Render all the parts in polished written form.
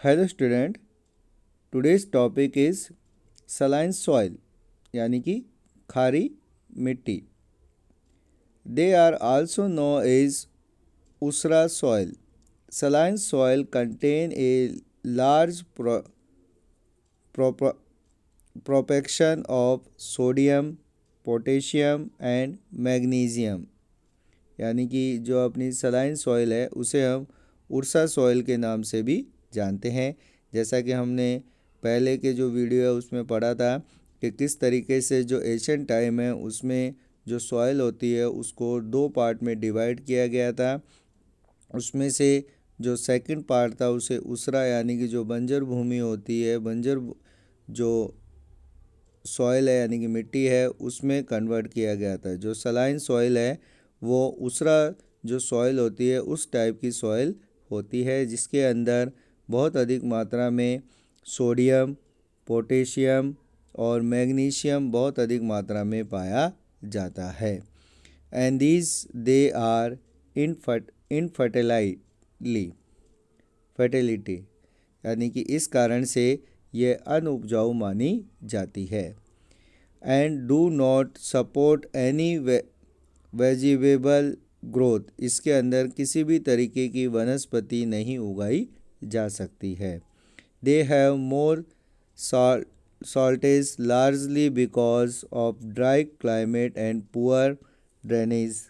Hello student, today's topic is saline soil यानी कि खारी मिट्टी। They are also know as usara soil. Saline soil contain a large proportion of sodium, potassium and magnesium. यानी कि जो अपनी सलाइन सॉइल है उसे हम उर्सा सॉइल के नाम से भी जानते हैं। जैसा कि हमने पहले के जो वीडियो है उसमें पढ़ा था कि किस तरीके से जो एशियन टाइम है उसमें जो सॉइल होती है उसको दो पार्ट में डिवाइड किया गया था। उसमें से जो सेकंड पार्ट था उसे उसरा यानी कि जो बंजर भूमि होती है, बंजर जो सॉइल है यानी कि मिट्टी है, उसमें कन्वर्ट किया गया था। जो सलाइन सॉइल है वो उसरा जो सॉइल होती है उस टाइप की सॉइल होती है जिसके अंदर बहुत अधिक मात्रा में सोडियम, पोटेशियम और मैग्नीशियम बहुत अधिक मात्रा में पाया जाता है। And these they are infertility fertility यानी कि इस कारण से ये अनउपजाऊ मानी जाती है। And do not support any vegetable growth, इसके अंदर किसी भी तरीके की वनस्पति नहीं उगाई जा सकती है। They have more saltage largely because of dry climate and poor drainage।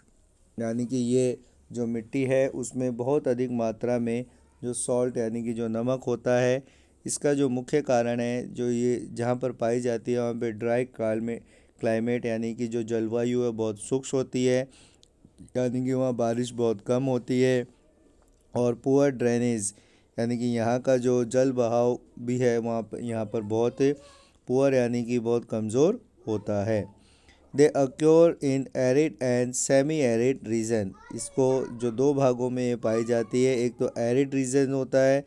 यानी कि ये जो मिट्टी है उसमें बहुत अधिक मात्रा में जो सॉल्ट यानी कि जो नमक होता है, इसका जो मुख्य कारण है जो ये जहाँ पर पाई जाती है वहाँ पे ड्राई क्लाइमेट यानी कि जो जलवायु है बहुत शुष्क होती है, यानी कि वहाँ बारिश बहुत कम होती है। और पुअर ड्रेनेज यानी कि यहाँ का जो जल बहाव भी है वहाँ यहाँ पर बहुत पुअर यानी कि बहुत कमज़ोर होता है। They occur in arid and semi arid region. इसको जो दो भागों में ये पाई जाती है, एक तो एरिड रीजन होता है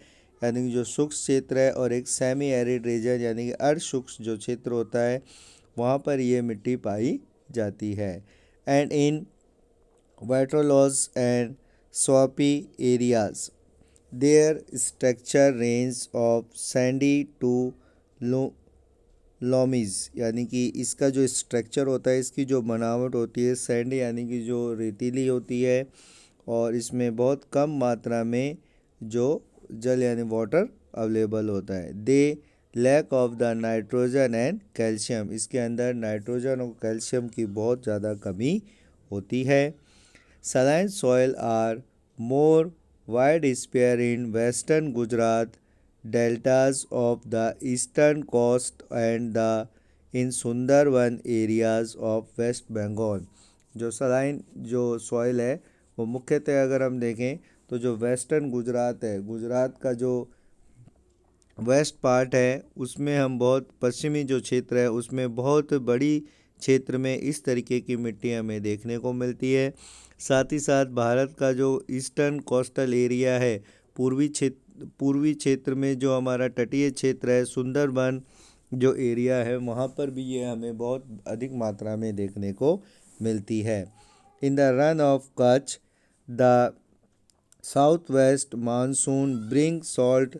यानी कि जो शुष्क क्षेत्र है, और एक सेमी एरिड रीजन यानी कि अर्ध शुष्क जो क्षेत्र होता है वहाँ पर ये मिट्टी पाई जाती है। And in waterlogged and swampy areas, their structure range of sandy to lomies। यानी कि इसका जो स्ट्रक्चर होता है, इसकी जो बनावट होती है सैंडी यानी कि जो रेतीली होती है, और इसमें बहुत कम मात्रा में जो जल यानी वाटर अवेलेबल होता है। They lack of the nitrogen and calcium, इसके अंदर नाइट्रोजन और कैल्शियम की बहुत ज़्यादा कमी होती है। Saline soil are more widespread in western Gujarat, deltas of the eastern coast and the in Sundarban areas of West Bengal। जो सलाइन जो सॉइल है वो मुख्यतः अगर हम देखें तो जो वेस्टर्न गुजरात है, गुजरात का जो वेस्ट पार्ट है उसमें हम बहुत पश्चिमी जो क्षेत्र है उसमें बहुत बड़ी क्षेत्र में इस तरीके की मिट्टी हमें देखने को मिलती है। साथ ही साथ भारत का जो ईस्टर्न कोस्टल एरिया है, पूर्वी क्षेत्र में जो हमारा तटीय क्षेत्र है, सुंदरबन जो एरिया है वहाँ पर भी ये हमें बहुत अधिक मात्रा में देखने को मिलती है। In the Rann of Kutch the south west monsoon bring salt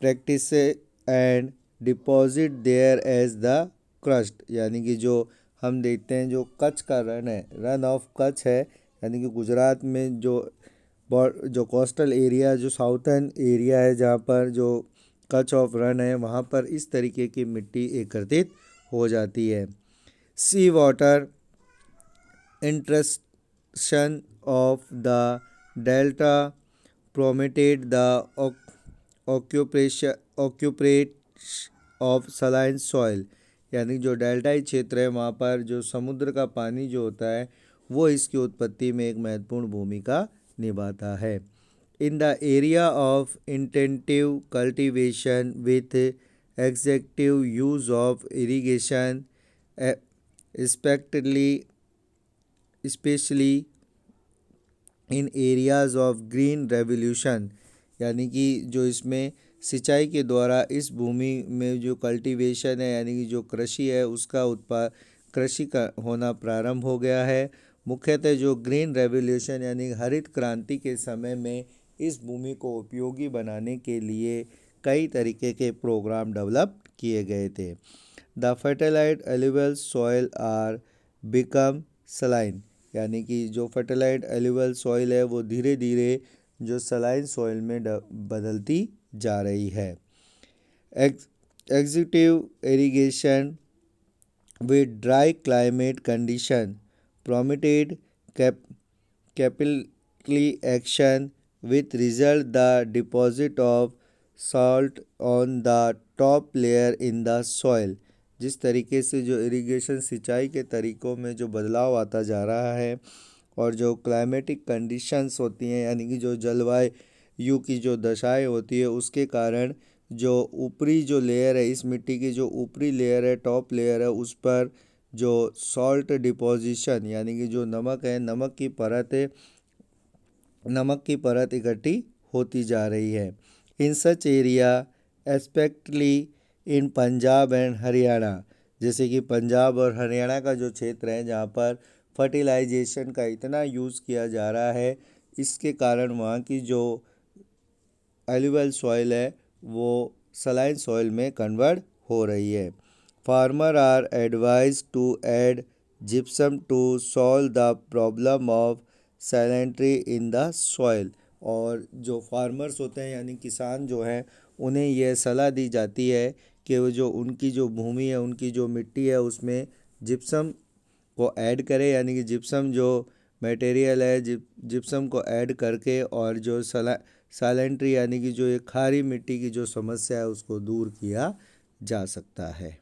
practice and deposit there as the crust. यानी कि जो हम देखते हैं जो कच्छ का रन है, रन ऑफ कच्छ है, यानी कि गुजरात में जो कोस्टल एरिया जो साउथर्न एरिया है जहाँ पर जो कच्छ ऑफ रन है वहाँ पर इस तरीके की मिट्टी एकत्रित हो जाती है। Sea water intrusion of the delta promoted the occupation of saline soil. यानी जो डेल्टाई क्षेत्र है वहाँ पर जो समुद्र का पानी जो होता है वो इसकी उत्पत्ति में एक महत्वपूर्ण भूमिका निभाता है। In the area of intensive cultivation with executive use of irrigation specially in areas of green revolution. यानी कि जो इसमें सिंचाई के द्वारा इस भूमि में जो कल्टीवेशन है यानी कि जो कृषि है उसका कृषि का होना प्रारंभ हो गया है। मुख्यतः जो ग्रीन रेवोल्यूशन यानी हरित क्रांति के समय में इस भूमि को उपयोगी बनाने के लिए कई तरीके के प्रोग्राम डेवलप किए गए थे। The fertilised alluvial soil are become saline, यानी कि जो फर्टिलाइज्ड एलुवियल सॉइल है वो धीरे धीरे जो सलाइन सॉइल में बदलती जा रही है। Executive irrigation with dry climate condition permitted capillary action with result the deposit of salt on the top layer in the soil। जिस तरीके से जो इरिगेशन सिंचाई के तरीकों में जो बदलाव आता जा रहा है और जो क्लाइमेटिक कंडीशंस होती हैं यानी कि जो जलवायु की जो दशाएं होती है उसके कारण जो ऊपरी जो लेयर है, इस मिट्टी की जो ऊपरी लेयर है, टॉप लेयर है, उस पर जो सॉल्ट डिपोजिशन यानी कि जो नमक है, नमक की परत इकट्ठी होती जा रही है। In such area especially in Punjab and Haryana, जैसे कि पंजाब और हरियाणा का जो क्षेत्र है जहाँ पर फर्टिलाइजेशन का इतना यूज़ किया जा रहा है, इसके कारण वहाँ की जो एलुवियल सॉइल है वो सलाइन सॉइल में कन्वर्ट हो रही है। Farmer are advise to add gypsum to solve the problem of salinity in the soil. और जो फार्मर्स होते हैं यानी किसान जो हैं उन्हें यह सलाह दी जाती है कि वो जो उनकी जो भूमि है, उनकी जो मिट्टी है उसमें जिप्सम को ऐड करें, यानी कि जिप्सम जो मटेरियल है जिप्सम को ऐड करके और जो सैलिनिटी यानी कि जो ये खारी मिट्टी की जो समस्या है उसको दूर किया जा सकता है।